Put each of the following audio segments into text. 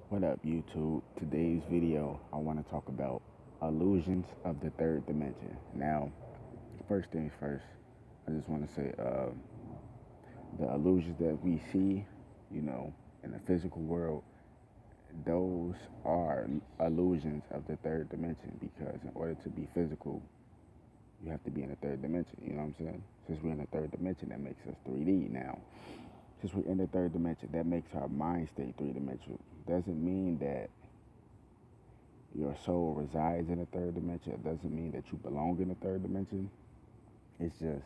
What up, YouTube? Today's video, I want to talk about illusions of the third dimension. Now, first things first, I just want to say the illusions that we see, in the physical world, those are illusions of the third dimension because in order to be physical, you have to be in the third dimension. You know what I'm saying? Since we're in the third dimension, that makes us 3D now. Since we're in the third dimension, that makes our mind stay three-dimensional. Doesn't mean that your soul resides in the third dimension. It doesn't mean that you belong in the third dimension. It's just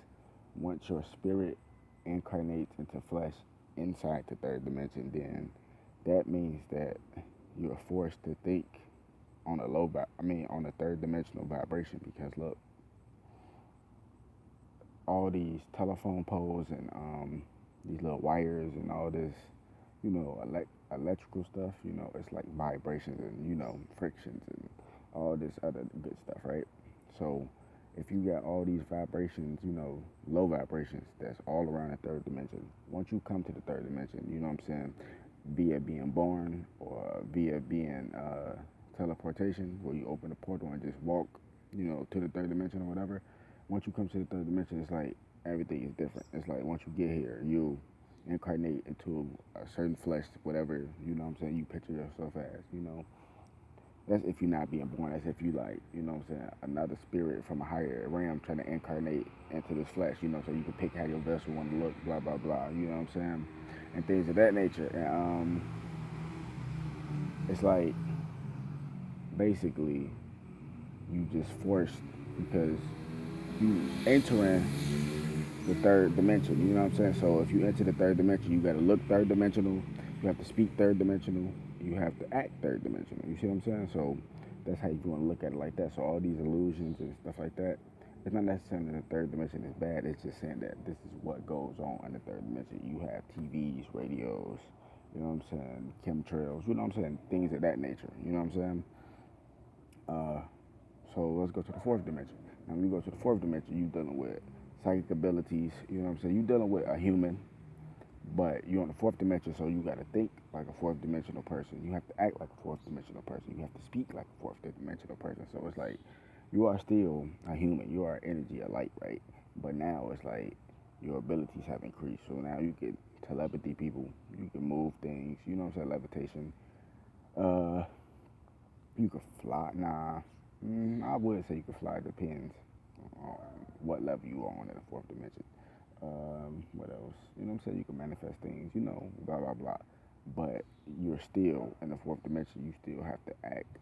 once your spirit incarnates into flesh inside the third dimension, then that means that you're forced to think on a on a third dimensional vibration. Because look, all these telephone poles and these little wires and all this, electrical stuff, it's like vibrations and frictions and all this other good stuff, right? So if you got all these vibrations, low vibrations that's all around the third dimension, once you come to the third dimension, you know what I'm saying, via being born or via being teleportation, where you open a portal and just walk, to the third dimension or whatever. Once you come to the third dimension, it's like everything is different. It's like once you get here, you incarnate into a certain flesh, whatever, you picture yourself as, That's if you're not being born. That's if you like, another spirit from a higher realm trying to incarnate into this flesh, so you can pick how your vessel want to look, blah, blah, blah, And things of that nature. And it's like basically you just forced because you entering the third dimension. You know what I'm saying? So if you enter the third dimension, you got to look third dimensional. You have to speak third dimensional. You have to act third dimensional. You see what I'm saying? So that's how you want to look at it like that. So all these illusions and stuff like that, it's not necessarily the third dimension is bad. It's just saying that this is what goes on in the third dimension. You have TVs, radios, you know what I'm saying, chemtrails, you know what I'm saying, things of that nature. You know what I'm saying? Uh, so let's go to the fourth dimension. Now, when you go to the fourth dimension, you're dealing with psychic abilities. You know what I'm saying? You're dealing with a human, but you're on the fourth dimension, so you got to think like a fourth dimensional person. You have to act like a fourth dimensional person. You have to speak like a fourth dimensional person. So it's like you are still a human. You are energy, a light, right? But now it's like your abilities have increased. So now you can telepathy people. You can move things. You know what I'm saying? Levitation. Uh, you can fly. Nah, I would say you can fly. Depends on what level you are on in the fourth dimension. What else? You know what I'm saying? You can manifest things, blah, blah, blah. But you're still in the fourth dimension. You still have to act,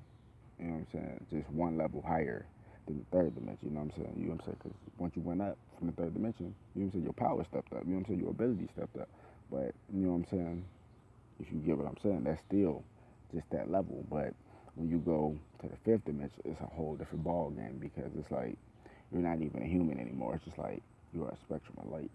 you know what I'm saying? Just one level higher than the third dimension, you know what I'm saying? You know what I'm saying? Because once you went up from the third dimension, you know what I'm saying? Your power stepped up, you know what I'm saying? Your ability stepped up. But, you know what I'm saying? If you get what I'm saying, that's still just that level. But when you go to the fifth dimension, it's a whole different ball game because it's like you're not even a human anymore. It's just like you're a spectrum of light.